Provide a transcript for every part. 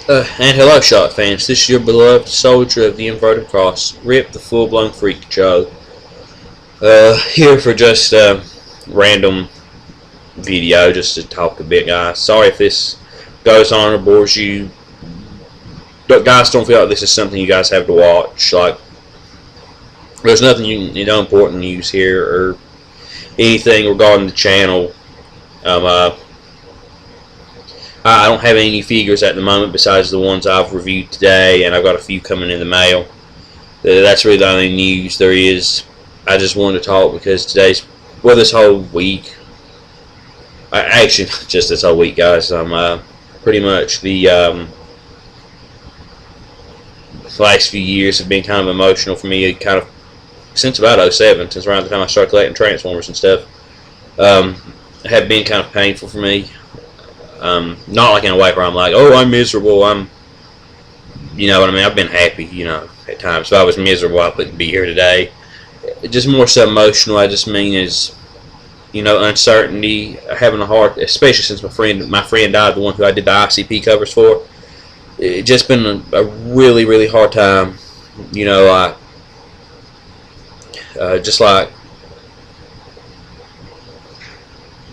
And hello, shot fans. This is your beloved soldier of the inverted cross, Rip the full-blown freak Joe. Here for just a random video, just to talk a bit, guys. Sorry if this goes on or bores you. But guys, don't feel like this is something you guys have to watch. Like, there's nothing important news here or anything regarding the channel. I don't have any figures at the moment besides the ones I've reviewed today, and I've got a few coming in the mail. That's really the only news there is. I just wanted to talk because this whole week, actually just this whole week, guys, pretty much the last few years have been kind of emotional for me, kind of since about '07, since around the time I started collecting Transformers and stuff. Have been kind of painful for me. Not like in a way where I'm like, oh, I'm miserable. You know what I mean? I've been happy, at times. If I was miserable, I wouldn't be here today. Just more so emotional. I just mean is, uncertainty, having a heart, especially since my friend died, the one who I did the ICP covers for. It's just been a really, really hard time. Just like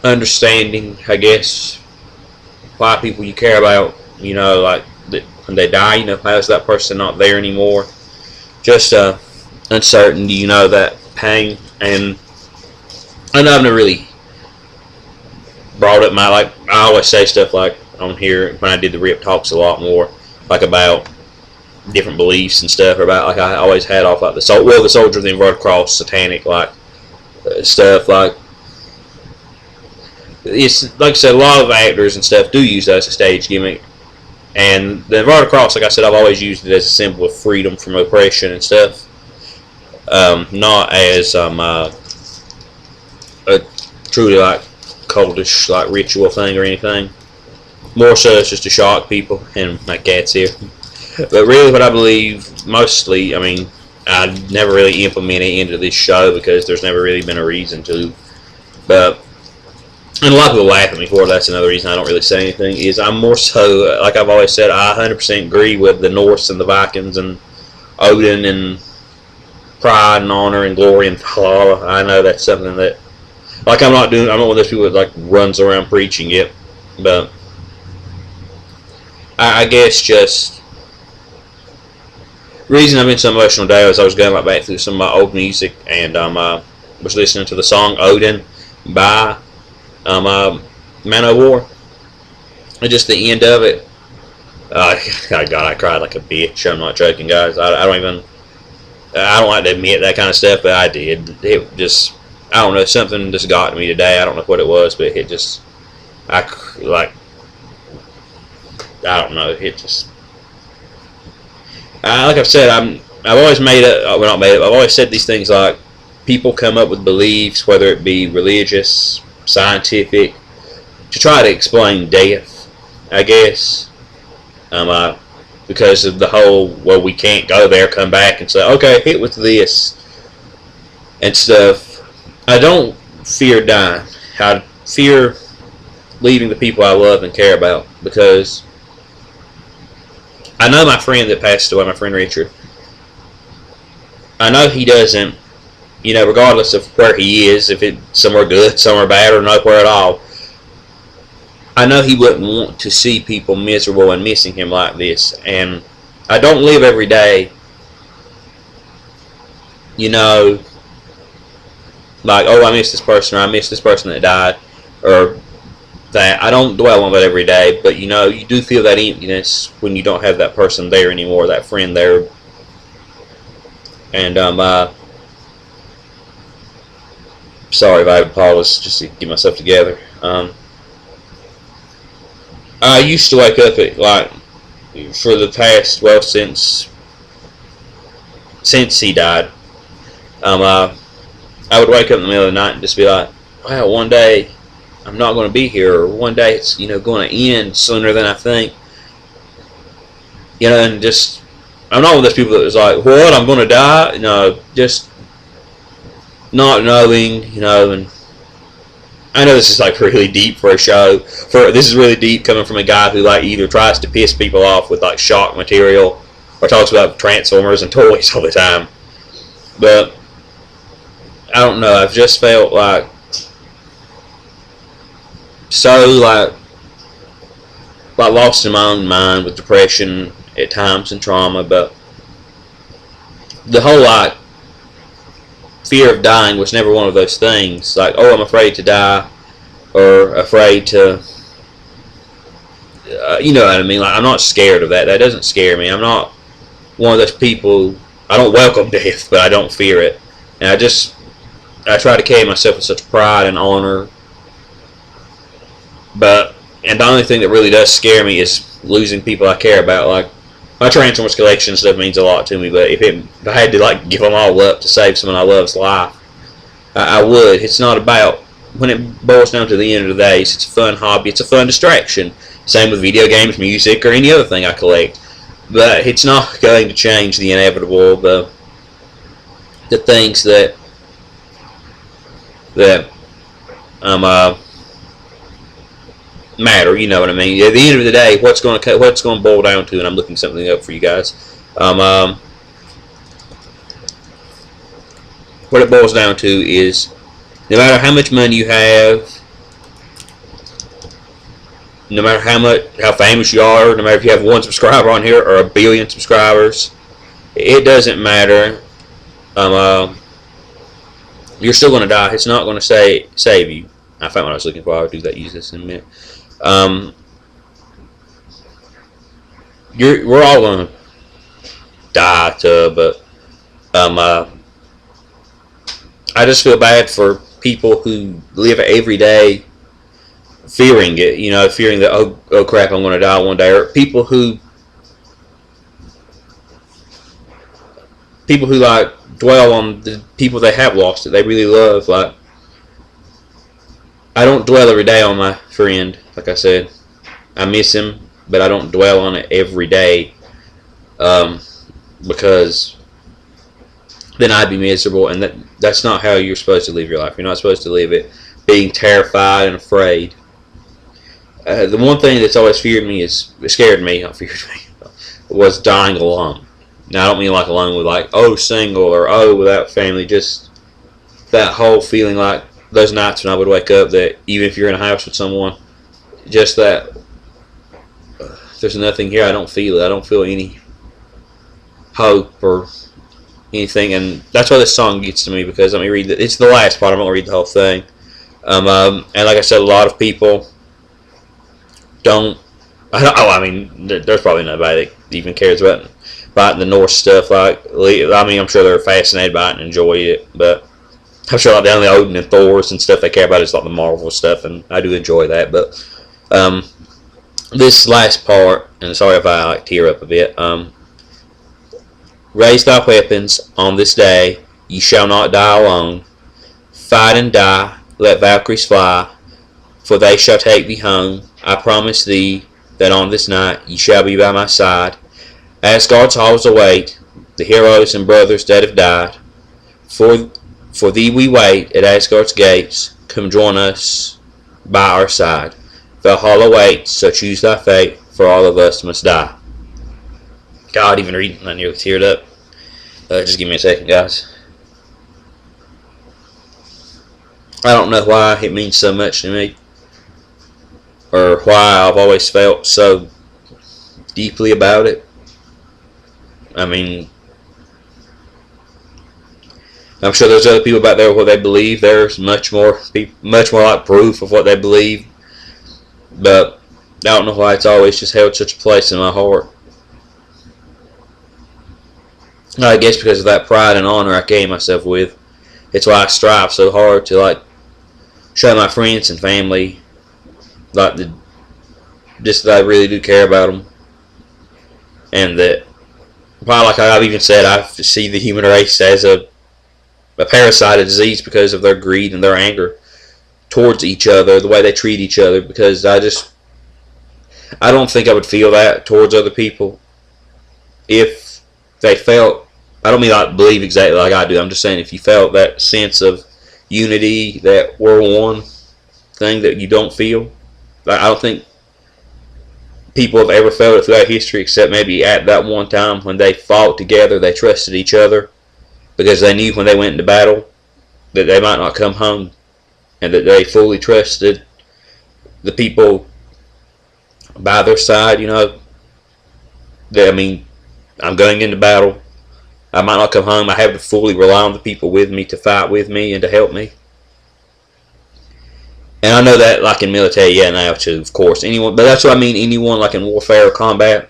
understanding, I guess, why people you care about, like when they die, how is that person not there anymore? Just uncertainty, that pain. And I know I've never really brought up I always say stuff like on here when I did the Rip Talks a lot more, like about different beliefs and stuff, or about, like, I always had off like the soldier of the inverted cross, satanic, like stuff, like it's like I said, a lot of actors and stuff do use that as a stage gimmick. And the inverted cross, like I said, I've always used it as a symbol of freedom from oppression and stuff. Not as a truly like cultish, like ritual thing or anything. More so it's just to shock people, and my cat's here. But really, what I believe mostly, I never really implement it into this show because there's never really been a reason to. And a lot of people laugh at me for it. That's another reason I don't really say anything. Is I'm more so, like I've always said, I 100% agree with the Norse and the Vikings and Odin and pride and honor and glory and Valhalla. I know that's something that, like, I'm not one of those people that like runs around preaching it. But I guess just the reason I've been so emotional today is I was going back through some of my old music, and was listening to the song Odin by Manowar, and just the end of it. God, I cried like a bitch. I'm not joking, guys. I don't like to admit that kind of stuff, but I did. It just, I don't know, something just got to me today. I don't know what it was, but it just, I don't know. It just, like I've said, I've always made it. Well, not made it. I've always said these things like people come up with beliefs, whether it be religious, scientific, to try to explain death, I guess, because of the whole, well, we can't go there, come back and say, okay, hit with this and stuff. I don't fear dying. I fear leaving the people I love and care about, because I know my friend that passed away, my friend Richard, I know he doesn't, regardless of where he is, if it's somewhere good, somewhere bad, or nowhere at all, I know he wouldn't want to see people miserable and missing him like this. And I don't live every day, like, oh, I miss this person, or I miss this person that died, or that. I don't dwell on that every day, but you do feel that emptiness when you don't have that person there anymore, that friend there. And sorry if I pause just to get myself together. I used to wake up at, like, for the past, well, since he died, I would wake up in the middle of the night and just be like, wow, one day I'm not going to be here, or one day it's, going to end sooner than I think. And just, I'm not one of those people that was like, what, I'm going to die? Just not knowing, and I know this is like really deep for a show. This is really deep coming from a guy who like either tries to piss people off with like shock material or talks about Transformers and toys all the time. But I don't know. I've just felt like so like lost in my own mind with depression at times and trauma. But the whole like fear of dying was never one of those things. Like, oh, I'm afraid to die, or afraid to, you know what I mean? Like, I'm not scared of that. That doesn't scare me. I'm not one of those people. I don't welcome death, but I don't fear it. And I try to carry myself with such pride and honor. And the only thing that really does scare me is losing people I care about. Like, my Transformers collection stuff means a lot to me, but if I had to like give them all up to save someone I love's life, I would. It's not about, when it boils down to the end of the day, it's a fun hobby, it's a fun distraction. Same with video games, music, or any other thing I collect. But it's not going to change the inevitable, the things that matter, you know what I mean? At the end of the day, what's going to boil down to, and I'm looking something up for you guys. What it boils down to is, no matter how much money you have, no matter how famous you are, no matter if you have 1 subscriber on here or 1 billion subscribers, it doesn't matter. You're still going to die. It's not going to save you. I found what I was looking for. I'll use this in a minute. We're all going to die, but I just feel bad for people who live every day fearing it, you know, fearing that, oh crap, I'm going to die one day, or people who like dwell on the people they have lost that they really love. Like, I don't dwell every day on my friend. Like I said, I miss him, but I don't dwell on it every day, because then I'd be miserable, and that's not how you're supposed to live your life. You're not supposed to live it being terrified and afraid. The one thing that's always scared me, was dying alone. Now, I don't mean like alone with like, oh, single, or oh, without family. Just that whole feeling, like those nights when I would wake up, that even if you're in a house with someone, just that there's nothing here. I don't feel it. I don't feel any hope or anything. And that's why this song gets to me, because let me read it's the last part. I'm not going to read the whole thing. And like I said, a lot of people don't. I mean, there's probably nobody that even cares about the Norse stuff. Like, I mean, I'm sure they're fascinated by it and enjoy it, but I'm sure like down the Odin and Thor's and stuff they care about is like the Marvel stuff, and I do enjoy that. But this last part, and sorry if I like tear up a bit. Raise thy weapons on this day, ye shall not die alone. Fight and die, let Valkyries fly, for they shall take thee home. I promise thee that on this night ye shall be by my side. Asgard's halls await the heroes and brothers that have died. For thee we wait at Asgard's gates. Come join us by our side. Valhalla waits, so choose thy fate, for all of us must die. God, even reading, I nearly teared up. Just give me a second, guys. I don't know why it means so much to me, or why I've always felt so deeply about it. I mean, I'm sure there's other people back there what they believe. There's much more like proof of what they believe, but I don't know why it's always just held such a place in my heart. I guess because of that pride and honor I carry myself with. It's why I strive so hard to like show my friends and family like just that I really do care about them, and that, while like I've even said, I see the human race as a parasite, a disease, because of their greed and their anger towards each other, the way they treat each other. Because I don't think I would feel that towards other people if they felt, I don't mean like believe exactly like I do, I'm just saying if you felt that sense of unity, that we're one, thing that you don't feel. Like, I don't think people have ever felt it throughout history, except maybe at that one time when they fought together, they trusted each other because they knew when they went into battle that they might not come home, and that they fully trusted the people by their side. You know, I mean, I'm going into battle. I might not come home. I have to fully rely on the people with me to fight with me and to help me. And I know that, like in military, yeah, now too, of course. Anyone, but that's what I mean. Anyone, like in warfare or combat,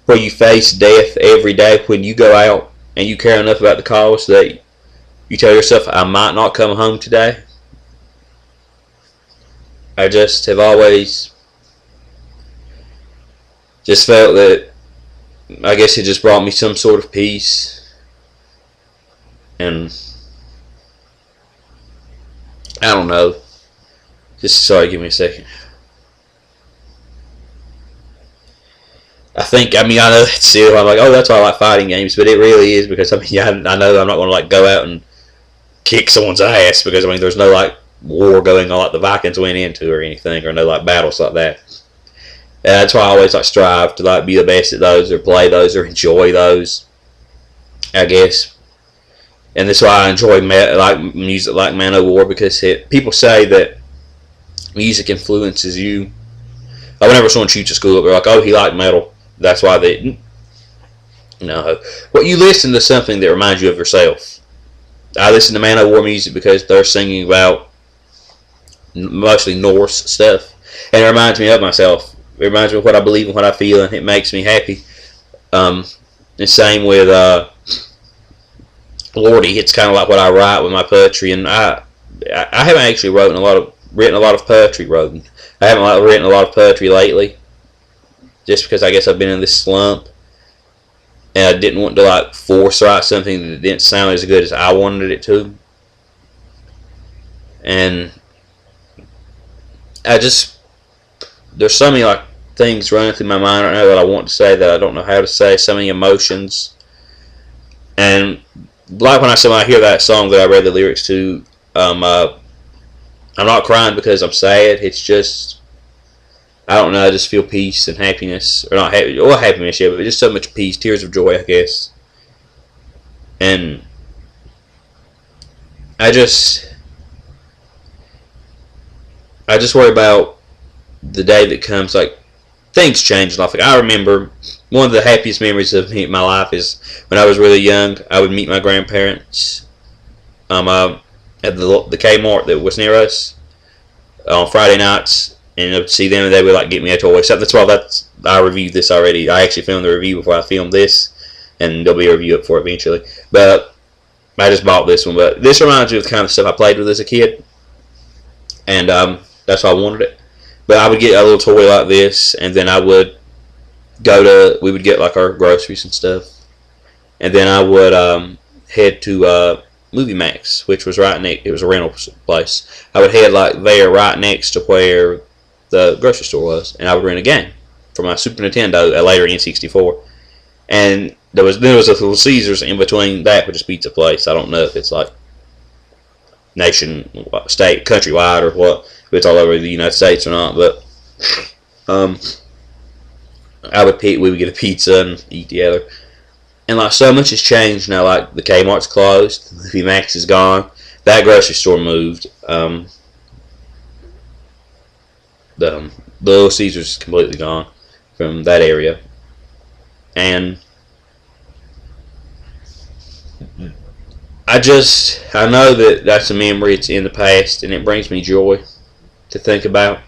where you face death every day, when you go out and you care enough about the cause that you tell yourself, I might not come home today. I just have always just felt that, I guess it just brought me some sort of peace. And I don't know. Just, sorry, give me a second. I think, I mean, I know that's silly. I'm like, oh, that's why I like fighting games, but it really is because, I mean, yeah, I know I'm not going to, like, go out and kick someone's ass because, I mean, there's no, like, war going on like the Vikings went into or anything, or no, like, battles like that. And that's why I always, like, strive to, like, be the best at those or play those or enjoy those, I guess. And that's why I enjoy, like, music like Manowar, because people say that music influences you. Like, whenever someone shoots a school up, they're like, oh, he liked metal. That's why they... No. Well, you listen to something that reminds you of yourself. I listen to Manowar music because they're singing about mostly Norse stuff. And it reminds me of myself. It reminds me of what I believe and what I feel, and it makes me happy. The same with Lordy. It's kind of like what I write with my poetry, and I haven't actually written a lot of poetry. I haven't written a lot of poetry lately, just because I guess I've been in this slump, and I didn't want to like force write something that didn't sound as good as I wanted it to. And there's so many like things running through my mind right now that I want to say that I don't know how to say. So many emotions, and like when I hear that song that I read the lyrics to, I'm not crying because I'm sad. It's just, I don't know, I just feel peace and happiness, or not happy, or happiness, yeah, but just so much peace, tears of joy, I guess. And I just worry about the day that comes. Like, things change in life. Like, I remember one of the happiest memories of my life is when I was really young. I would meet my grandparents at the Kmart that was near us on Friday nights, and I would see them, and they would like get me a toy. So that's why I reviewed this already. I actually filmed the review before I filmed this, and there'll be a review up for it eventually. But I just bought this one. But this reminds me of the kind of stuff I played with as a kid, and that's why I wanted it. But I would get a little toy like this, and then I would we would get like our groceries and stuff, and then I would head to Movie Max, which was right next. It was a rental place. I would head like there, right next to where the grocery store was, and I would rent a game for my Super Nintendo, a later N64. And there was a Little Caesars in between that, which is pizza place. I don't know if it's like state, countrywide, or what. If it's all over the United States or not, but we would get a pizza and eat together. And like, so much has changed now. Like, the Kmart's closed, the Movie Max is gone, that grocery store moved, the Little Caesars is completely gone from that area. And I know that that's a memory. It's in the past, and it brings me joy to think about.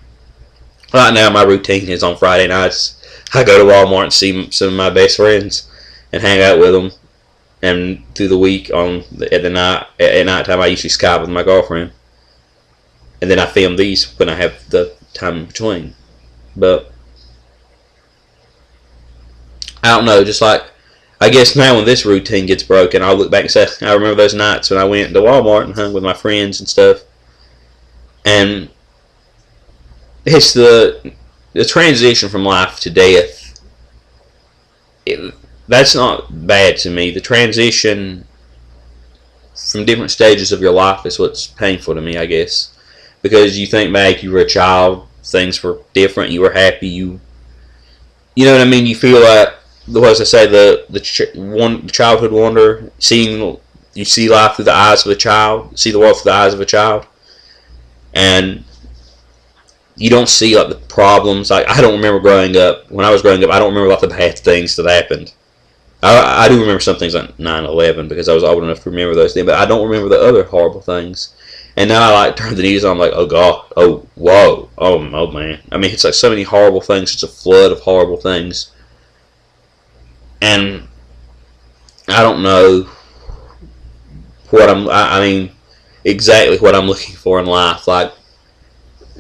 Right now, my routine is on Friday nights, I go to Walmart and see some of my best friends and hang out with them. And through the week, at nighttime, I usually Skype with my girlfriend. And then I film these when I have the time in between. But I don't know, just like, I guess now when this routine gets broken, I'll look back and say, I remember those nights when I went to Walmart and hung with my friends and stuff. And it's the transition from life to death. That's not bad to me. The transition from different stages of your life is what's painful to me, I guess. because you think back, you were a child, things were different, you were happy, you know what I mean. You feel like, what I say, the childhood wonder, you see life through the eyes of a child, see the world through the eyes of a child, and you don't see like the problems. Like, I don't remember growing up. When I was growing up, I don't remember like the bad things that happened. I do remember some things like 9/11 because I was old enough to remember those things, but I don't remember the other horrible things. And now I like turn the news on, I'm like, oh god, oh whoa, oh man. I mean, it's like so many horrible things. It's a flood of horrible things, and I don't know what I mean, exactly what I'm looking for in life. Like,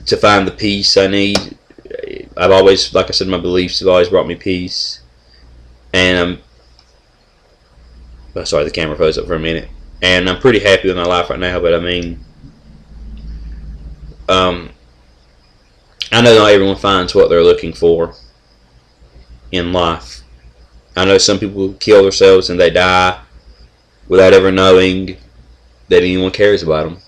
to find the peace I need. I've always, like I said, my beliefs have always brought me peace, and sorry, the camera froze up for a minute. And I'm pretty happy with my life right now, but I mean, I know not everyone finds what they're looking for in life. I know some people kill themselves and they die without ever knowing that anyone cares about them.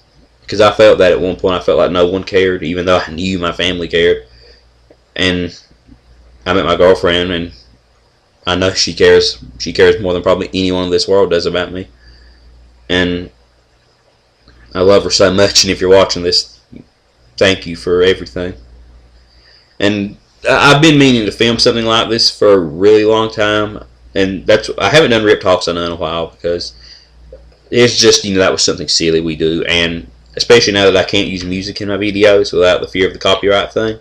Because I felt that at one point. I felt like no one cared, even though I knew my family cared. And I met my girlfriend, and I know she cares. She cares more than probably anyone in this world does about me. And I love her so much, and if you're watching this, thank you for everything. And I've been meaning to film something like this for a really long time, and I haven't done Rip Talks in a while because it's just, that was something silly we do, and especially now that I can't use music in my videos without the fear of the copyright thing,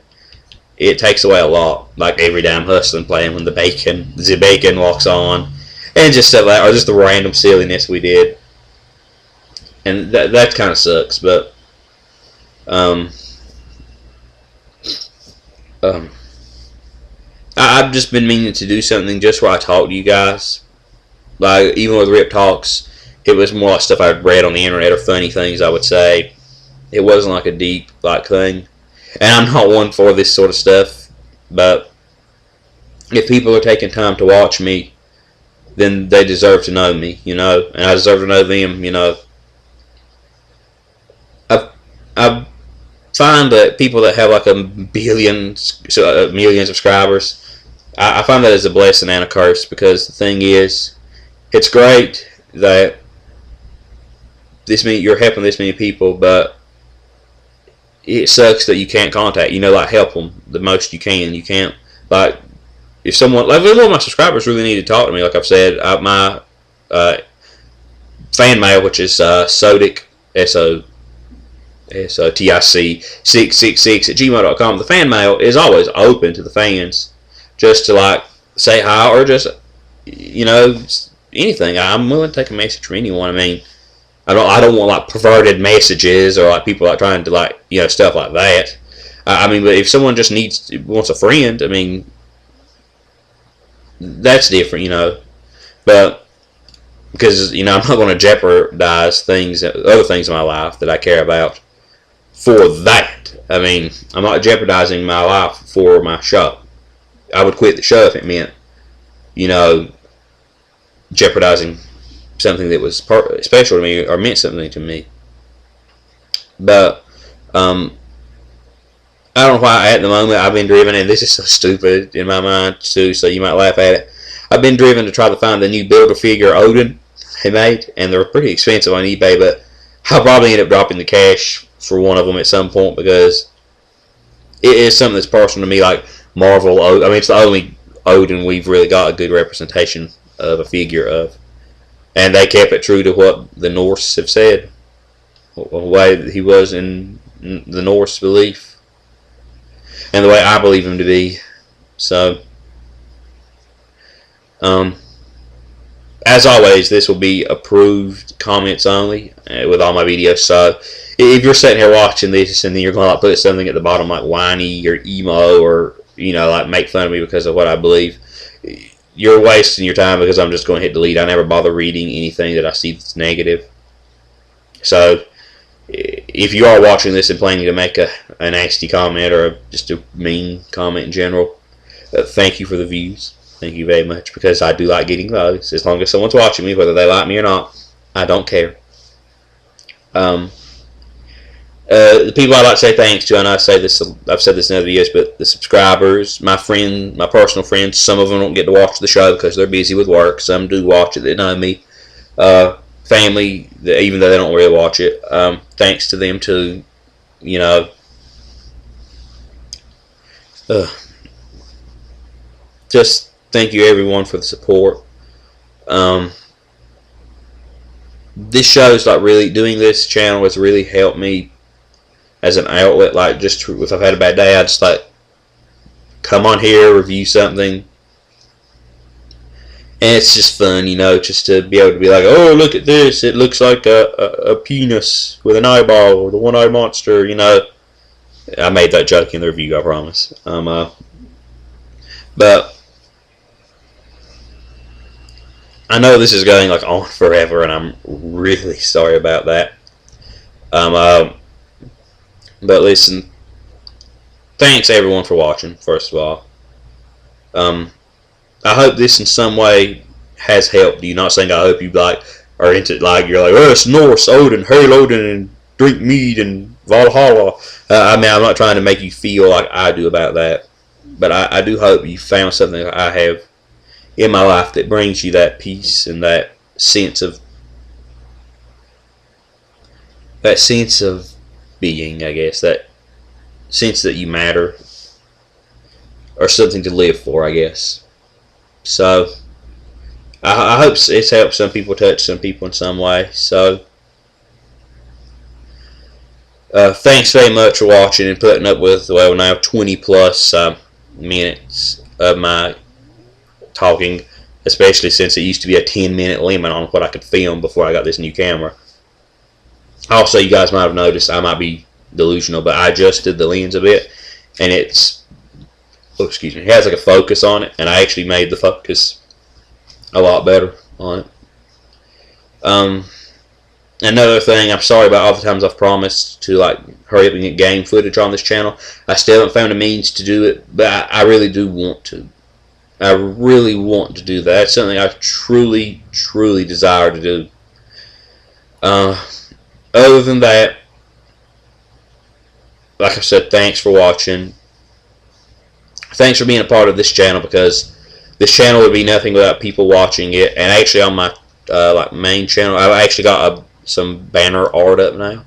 it takes away a lot. Like every day I'm hustling, playing when the bacon walks on, and just stuff like, or just the random silliness we did, and that kind of sucks. But I've just been meaning to do something just where I talk to you guys. Like, even with Rip Talks, it was more like stuff I'd read on the internet or funny things I would say. It wasn't like a deep thing. And I'm not one for this sort of stuff, but if people are taking time to watch me, then they deserve to know me, and I deserve to know them, I find that people that have like a million subscribers, I find that as a blessing and a curse, because the thing is, it's great that you're helping this many people, but it sucks that you can't contact, help them the most you can. You can't, if someone, one of my subscribers really need to talk to me, like I've said, my fan mail, which is Sotic, SOTIC 666 at gmail.com. The fan mail is always open to the fans, just to say hi, or just anything. I'm willing to take a message from anyone. I mean, I don't want perverted messages or people trying to stuff like that. I mean, but if someone just wants a friend, I mean, that's different, But because I'm not going to jeopardize other things in my life that I care about for that. I mean, I'm not jeopardizing my life for my show. I would quit the show if it meant, jeopardizing something that was special to me or meant something to me. But I don't know why at the moment I've been driven, and this is so stupid in my mind too, so you might laugh at it. I've been driven to try to find the new Build-A-Figure Odin they made, and they're pretty expensive on eBay, but I'll probably end up dropping the cash for one of them at some point, because it is something that's personal to me, like Marvel Odin. I mean, it's the only Odin we've really got a good representation of a figure of. And they kept it true to what the Norse have said, the way he was in the Norse belief, and the way I believe him to be. So, as always, this will be approved comments only with all my videos. So, if you're sitting here watching this and then you're going to put something at the bottom like whiny or emo, or make fun of me because of what I believe, you're wasting your time, because I'm just going to hit delete. I never bother reading anything that I see that's negative. So, if you are watching this and planning to make a nasty comment or just a mean comment in general, thank you for the views. Thank you very much, because I do like getting those. As long as someone's watching me, whether they like me or not, I don't care. The people I'd like to say thanks to, I know I've said this in other videos, but the subscribers, my personal friends, some of them don't get to watch the show because they're busy with work. Some do watch it that know me. Family, even though they don't really watch it, thanks to them too. You know, just thank you everyone for the support. This show's like really doing this channel has really helped me as an outlet. Like, just if I've had a bad day, I just like come on here, review something, and it's just fun, you know, just to be able to be like, oh, look at this, it looks like a penis with an eyeball, or the one-eyed monster, you know. I made that joke in the review, I promise. But I know this is going like on forever, and I'm really sorry about that. But listen, thanks everyone for watching. First of all, I hope this in some way has helped you. Not saying I hope you like are into like you're like, oh, it's Norse, Odin, Hail Odin, and drink mead and Valhalla. I mean, I'm not trying to make you feel like I do about that, but I do hope you found something that I have in my life that brings you that peace and that sense of being, I guess, that sense that you matter, or something to live for, I guess. So I hope it's helped some people, touch some people in some way. So thanks very much for watching and putting up with, well, now 20 plus minutes of my talking, especially since it used to be a 10-minute limit on what I could film before I got this new camera. Also, you guys might have noticed I might be delusional, but I adjusted the lens a bit, and it's, oh, excuse me, it has like a focus on it, and I actually made the focus a lot better on it. Another thing, I'm sorry about all the times I've promised to like hurry up and get game footage on this channel. I still haven't found a means to do it, but I really do want to. I really want to do that. It's something I truly, truly desire to do. Other than that, like I said, thanks for watching. Thanks for being a part of this channel, because this channel would be nothing without people watching it. And actually, on my like main channel, I've actually got some banner art up now.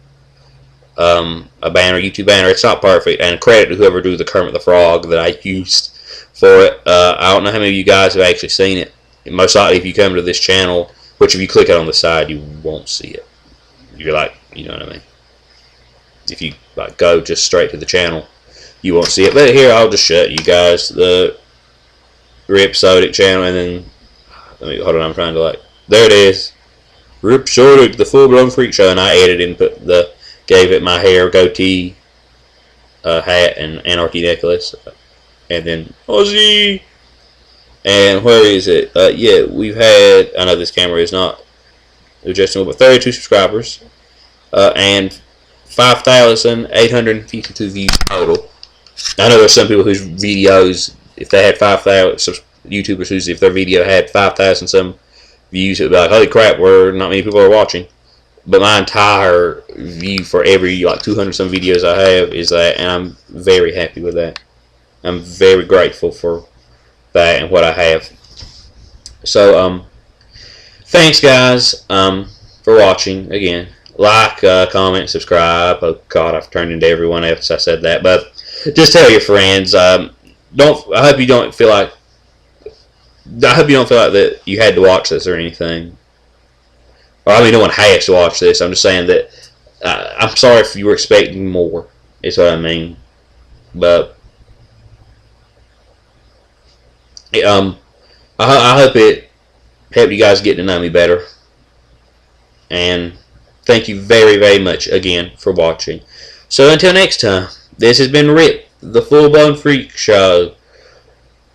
A banner, YouTube banner. It's not perfect, and credit to whoever drew the Kermit the Frog that I used for it. I don't know how many of you guys have actually seen it. Most likely, if you come to this channel, which if you click it on the side, you won't see it. You're like, you know what I mean? If you like go just straight to the channel, you won't see it. But here, I'll just show you guys the Ripsodic channel, and then let me hold on. I'm trying to like, there it is, Ripsodic, the Full Blown Freak Show, and I edited and gave it my hair, goatee, hat, and anarchy necklace, and then Ozzy. And where is it? Yeah, we've had, I know this camera is not adjustable, but 32 subscribers, and 5,852 views total. I know there's some people whose videos, if they had 5,000 YouTubers whose, if their video had 5,000 some views, it would be like, holy crap, not many people are watching. But my entire view for every like 200 some videos I have is that, and I'm very happy with that. I'm very grateful for that and what I have. So thanks guys for watching. Again, like, comment, subscribe. Oh god, I've turned into everyone else I said that, but just tell your friends. I hope you don't feel like that you had to watch this or anything. Or I mean, no one has to watch this. I'm just saying that I'm sorry if you were expecting more. Is what I mean. But I hope it helped you guys get to know me better. And thank you very, very much again for watching. So until next time, this has been Rip, the Full Blown Freak Show.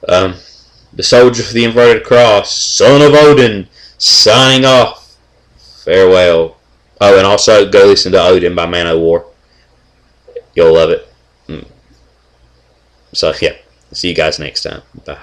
The Soldier of the Inverted Cross, Son of Odin, signing off. Farewell. Oh, and also go listen to Odin by Manowar. You'll love it. So yeah, see you guys next time. Bye.